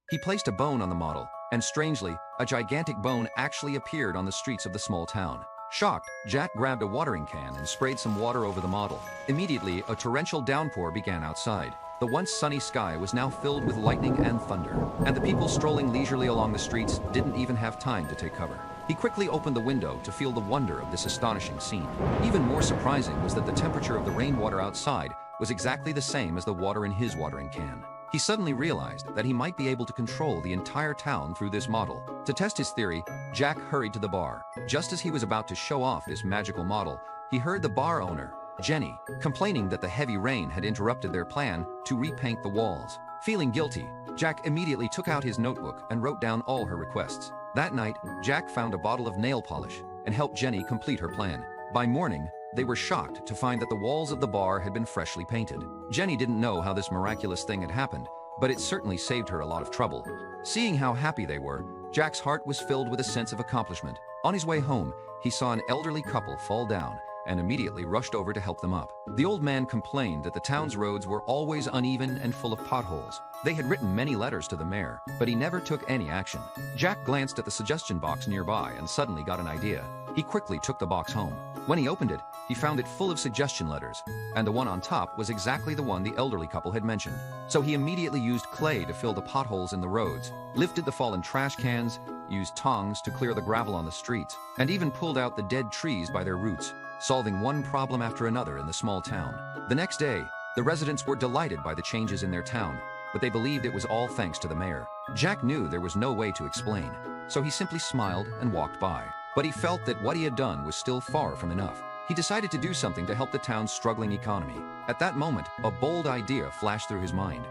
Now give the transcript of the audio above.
He placed a bone on the model, and strangely, a gigantic bone actually appeared on the streets of the small town. Shocked, Jack grabbed a watering can and sprayed some water over the model. Immediately, a torrential downpour began outside. The once sunny sky was now filled with lightning and thunder, and the people strolling leisurely along the streets didn't even have time to take cover. He quickly opened the window to feel the wonder of this astonishing scene. Even more surprising was that the temperature of the rainwater outside was exactly the same as the water in his watering can. He suddenly realized that he might be able to control the entire town through this model. To test his theory, Jack hurried to the bar. Just as he was about to show off this magical model, he heard the bar owner, Jenny, complaining that the heavy rain had interrupted their plan to repaint the walls. Feeling guilty, Jack immediately took out his notebook and wrote down all her requests. That night, Jack found a bottle of nail polish and helped Jenny complete her plan. By morning, they were shocked to find that the walls of the bar had been freshly painted. Jenny didn't know how this miraculous thing had happened, but it certainly saved her a lot of trouble. Seeing how happy they were, Jack's heart was filled with a sense of accomplishment. On his way home, he saw an elderly couple fall down and immediately rushed over to help them up. The old man complained that the town's roads were always uneven and full of potholes. They had written many letters to the mayor, but he never took any action. Jack glanced at the suggestion box nearby and suddenly got an idea. He quickly took the box home. When he opened it, he found it full of suggestion letters, and the one on top was exactly the one the elderly couple had mentioned. So he immediately used clay to fill the potholes in the roads, lifted the fallen trash cans, used tongs to clear the gravel on the streets, and even pulled out the dead trees by their roots, solving one problem after another in the small town. The next day, the residents were delighted by the changes in their town, but they believed it was all thanks to the mayor. Jack knew there was no way to explain, so he simply smiled and walked by. But he felt that what he had done was still far from enough. He decided to do something to help the town's struggling economy. At that moment, a bold idea flashed through his mind.